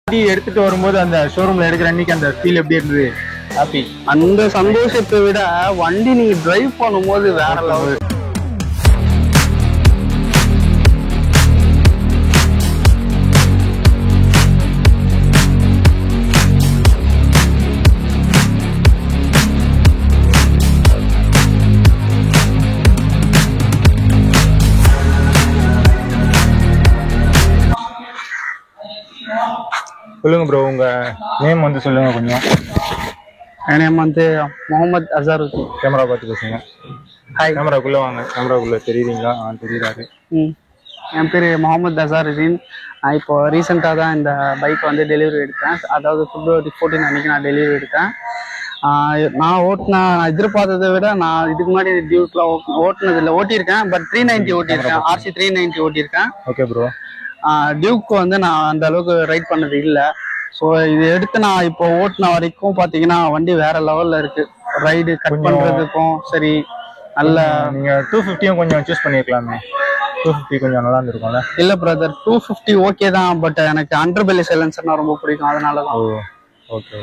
வண்டி எடுத்துட்டு வரும்போது அந்த ஷோரூம்ல எடுக்கிற அன்னைக்கு அந்த ஃபீல் எப்படி இருந்தது? ஹாப்பி. அந்த சந்தோஷத்தை விட வண்டி நீங்க டிரைவ் பண்ணும்போது வேற லெவல். சொல்லுங்க ப்ரோ, உங்க நேம் வந்து சொல்லுங்க கொஞ்சம். என் நேம் வந்து முகமது அசாருதீன். கேமரா பார்த்து பேசுங்க. ஹாய். கேமராக்குள்ள வாங்க. கேமராக்குள்ள தெரியுறீங்களா? தெரியுறாரு. என் பேர் முகமது அசாருதீன். நான் இப்போ ரீசெண்டாக தான் இந்த பைக் வந்து டெலிவரி எடுத்தேன். அதாவது February 14 அன்னைக்கு நான் டெலிவரி எடுத்தேன். நான் எதிர்பார்த்ததை விட நான் இதுக்கு முன்னாடி டியூக்லாம் ஓட்டினதில்லை. ஓட்டியிருக்கேன், பட் 390 ஓட்டியிருக்கேன். RC 390 ஓட்டியிருக்கேன். Okay bro. டியூக்கு வந்து நான் அந்த அளவுக்கு ரைட் பண்ணது இல்லை. ஸோ இது எடுத்து நான் இப்போ ஓட்டின வரைக்கும் பார்த்தீங்கன்னா வண்டி வேற லெவல்ல இருக்கு. ரைடு கட் பண்ணுறதுக்கும் சரி. நல்ல நீங்க 250 கொஞ்சம் சூஸ் பண்ணிருக்கலாமே. 250 கொஞ்சம் நல்லா இருந்திருக்கும்ல. இல்ல பிரதர், 250 ஓகே தான், பட் எனக்கு அண்டர்பெல்லி சைலன்சர்னா ரொம்ப பிடிக்கும். அதனால தான். ஓகே.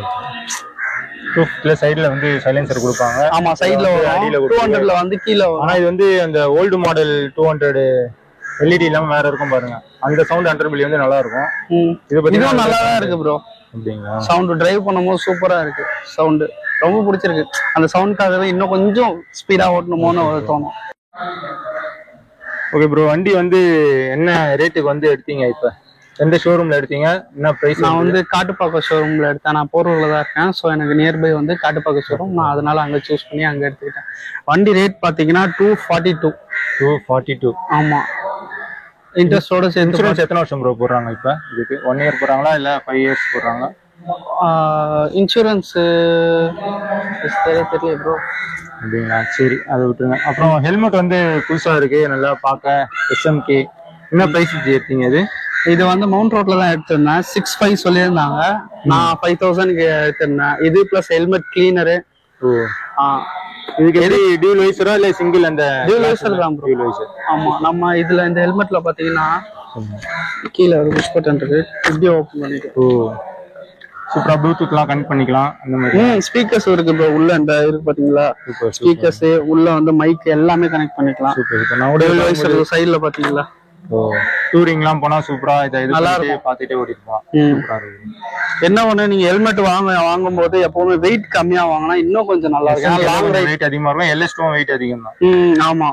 250 சைடுல வந்து சைலன்சர் கொடுப்பாங்க. ஆமா, சைடுல வரும். 200ல வந்து கீழே வரும். ஆனா இது வந்து அந்த ஓல்டு மாடல் 200 LED இல்லாம வேற இருக்கும் பாருங்க. அந்த சவுண்ட் அண்டர்பெல்லி வந்து நல்லா இருக்கும். இதுவும் நல்லா தான் இருக்கு ப்ரோ. அப்படிங்களா? சவுண்ட் டிரைவ் பண்ணும்போது சூப்பரா இருக்கு. சவுண்ட் ரொம்ப பிடிச்சிருக்கு. அந்த சவுண்ட்காகவே இன்னும் கொஞ்சம் ஸ்பீடா ஓட்டணுமோன்னு தோணும். ஓகே ப்ரோ, வண்டி வந்து என்ன ரேட்டுக்கு வந்து எடுத்தீங்க? இப்ப எந்த ஷோரூம்ல எடுத்தீங்க? என்ன பிரைஸ்? நான் வந்து காட்டுப்பாக்கம் ஷோரூம்ல எடுத்தேன். நான் போரூர்ல தான் இருக்கேன். ஸோ எனக்கு நியர்பை வந்து காட்டுப்பாக்கம் ஷோரூம். நான் அதனால அங்கே சூஸ் பண்ணி அங்கே எடுத்துக்கிட்டேன். வண்டி ரேட் பார்த்தீங்கன்னா 242. ஆமா, இன்ட்ரெஸ்டோட சேர்ந்து. இன்சூரன்ஸ் எத்தனை வருஷம் ப்ரோ போடுறாங்க இப்ப இதுக்கு? 1 இயர் போடுறாங்களா இல்ல 5 இயர்ஸ் போடுறாங்க? இன்சூரன்ஸ் தெரியல ப்ரோ. அப்படிங்களா? சரி, அதை விட்டுருங்க. அப்புறம் ஹெல்மெட் வந்து புதுசா இருக்கு, நல்லா பார்க்க. SMK என்ன பிரைஸ் எடுத்தீங்க? இது வந்து மவுண்ட் ரோட்ல தான் எடுத்திருந்தேன். 65 சொல்லியிருந்தாங்க. நான் 5000க்கு எடுத்திருந்தேன். இது பிளஸ் ஹெல்மெட் கிளீனரு. இதுக்கு எது டியூல் வைசரா இல்ல சிங்கிள்? அந்த டியூல் வைசர் தான் ப்ரோ. ஆமா, நம்ம இதுல இந்த ஹெல்மெட்ல பாத்தீங்கன்னா கீழே ஒரு புஷ் பட்டன் இருக்கு. இப்படி ஓபன் பண்ணிட்டு சூப்பரா ப்ளூடூத்லாம் கனெக்ட் பண்ணிக்கலாம். அந்த மாதிரி ஸ்பீக்கர்ஸ் இருக்கு ப்ரோ. உள்ள இந்த இருக்கு பாத்தீங்களா, ஸ்பீக்கர்ஸ் உள்ள வந்து மைக் எல்லாமே கனெக்ட் பண்ணிக்கலாம். சூப்பர். நான் டியூல் வைசர் சைடுல பாத்தீங்களா. டூரிங்லாம் போனா சூப்பரா இதை பாத்துட்டே ஓட்டிருப்போம். என்ன ஒண்ணு, நீங்க ஹெல்மெட் வாங்கும் போது எப்பவுமே வெயிட் கம்மியா வாங்கினா இன்னும் கொஞ்சம் நல்லா இருக்கும். வெயிட் அதிகமா இருக்கும். LS2 வெயிட் அதிகம் தான். ஆமா,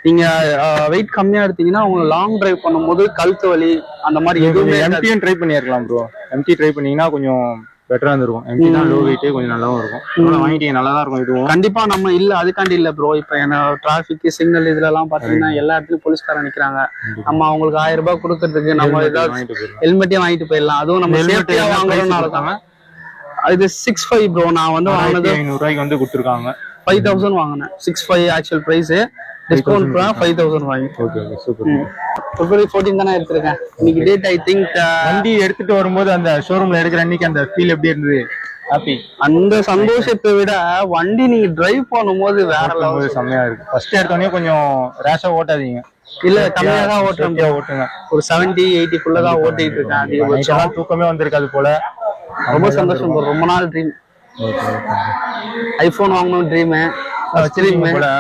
நீங்க வெயிட் கம்மியா எடுத்தீங்கன்னா உங்களுக்கு லாங் டிரைவ் பண்ணும்போது கழுத்து வலி அந்த மாதிரி எதுவுமே. MT ட்ரை பண்ணிருக்கலாம் ப்ரோ. MT ட்ரை பண்ணீங்கன்னா கொஞ்சம் பெட்டரா இருந்திருக்கும். MT தான் லோ வெயிட், கொஞ்சம் நல்லாவும் இருக்கும். வாங்கிட்டீங்க, நல்லா தான் இருக்கும். இதுவும் கண்டிப்பா நம்ம இல்ல அதுக்காண்டி இல்ல ப்ரோ. இப்ப என்ன டிராபிக் சிக்னல் இதுல எல்லாம் பாத்தீங்கன்னா எல்லா இடத்துலயும் போலீஸ்காரன் நிக்கிறாங்க. நம்ம அவங்களுக்கு 1000 ரூபாய் கொடுக்கறதுக்கு நம்ம ஏதாவது ஹெல்மெட்டே வாங்கிட்டு போயிடலாம். அதுவும் நம்ம சேஃப்டியா வாங்குறோம்னால. இது 65 ப்ரோ. நான் வந்து வாங்கினது 500 ரூபாய்க்கு வந்து கொடுத்துருக்காங்க. 5000 வாங்கினேன். 65 ஆக்சுவல் பிரைஸ். டிஸ்கவுண்ட் 5000 வாங்கி. Okay, super. February 14 தானே எடுத்திருக்கேன். இன்னைக்கு டேட் ஐ திங்க். வண்டி எடுத்துட்டு வரும்போது அந்த ஷோரூம்ல எடுக்கிற அன்னைக்கு அந்த ஃபீல் எப்படி இருந்தது? ஹாப்பி. அந்த சந்தோஷத்தை விட வண்டி நீங்க டிரைவ் பண்ணும்போது வேற லெவல். செம்மையா இருக்கு. ஃபர்ஸ்ட் எடுத்தோடனே கொஞ்சம் ரேஷா ஓட்டாதீங்க. இல்ல, கம்மியா தான் ஓட்டுங்க. ஒரு 70-80 குள்ள தான் ஓட்டிட்டு இருக்கேன். அதிகபட்சம் தூக்கமே வந்திருக்காது போல. ரொம்ப சந்தோஷம். ரொம்ப நாள் ட்ரீம். ஐபோன் வாங்கணும் ட்ரீம்.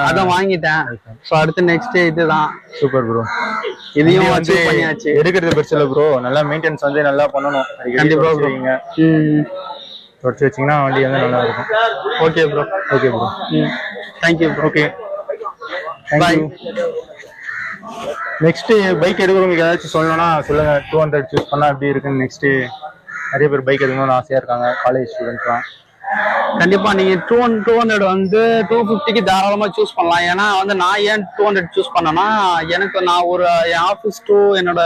அதான் வாங்கிட்டேன். சோ அடுத்து நெக்ஸ்ட் இதுதான். Super bro. இதையும் வந்து பண்ணியாச்சு. எடுக்கிறது பெருசு இல்ல ப்ரோ. நல்லா மெயின்டெனன்ஸ் வந்து நல்லா பண்ணணும். கண்டிப்பா தொடச்சு வச்சீங்கன்னா வண்டி வந்து நல்லா இருக்கும். Okay bro. Thank you bro. Okay, bye. Next bike எடுக்கிறவங்களுக்கு ஏதாச்சும் சொல்லணும்னா சொல்லுங்க. 200 சூஸ் பண்ணா எப்படி இருக்குன்னு. நெக்ஸ்ட் நிறைய பேர் பைக் எடுக்கணும்னு ஆசையா இருக்காங்க, காலேஜ் ஸ்டூடெண்ட்ஸ்லாம். கண்டிப்பா நீங்க 200 வந்து 250க்கு தாராளமா சூஸ் பண்ணலாம். ஏன்னா வந்து நான் ஏன் 200 சூஸ் பண்ணேன்னா, எனக்கு நான் ஒரு என் ஆஃபீஸ் டு என்னோட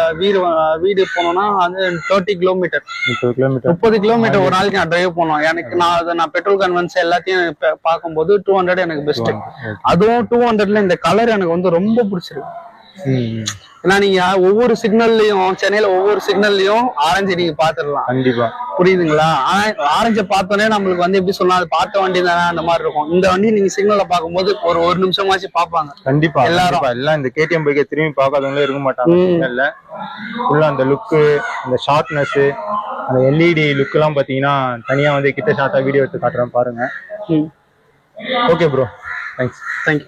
வீடு போனோம்னா வந்து 30 கிலோமீட்டர் 30 கிலோமீட்டர் ஒரு நாளைக்கு நான் டிரைவ் பண்ணோம். எனக்கு நான் பெட்ரோல் கன்வென்ஸ் எல்லாத்தையும் பார்க்கும்போது 200 எனக்கு பெஸ்ட். அதுவும் 200ல இந்த கலர் எனக்கு வந்து ரொம்ப பிடிச்சிருக்கு. ஏன்னா நீங்க ஒவ்வொரு சிக்னல்லையும், சென்னையில ஒவ்வொரு சிக்னல்லையும் ஆரஞ்சு நீங்க பாத்துடலாம். கண்டிப்பா, புரியுதுங்களா? ஆரஞ்சை பார்த்தோன்னே நம்மளுக்கு வந்து எப்படி சொல்லலாம், அது பார்த்த வண்டி தானே அந்த மாதிரி இருக்கும். இந்த வண்டி நீங்க சிக்னல்ல பார்க்கும்போது ஒரு நிமிஷமாச்சு பார்ப்பாங்க கண்டிப்பா. எல்லாரும் எல்லாம் இந்த KTM பைக்கை திரும்பி பார்க்காதவங்களே இருக்க மாட்டாங்க. சிக்னல்ல ஃபுல்லா அந்த லுக்கு, அந்த ஷார்ப்னஸ், அந்த எல்இடி லுக்கெல்லாம் பார்த்தீங்கன்னா தனியாக வந்து கிட்ட ஷார்ட்டாக வீடியோ எடுத்து காட்டுறேன் பாருங்க. Okay bro, thanks. தேங்க்யூ.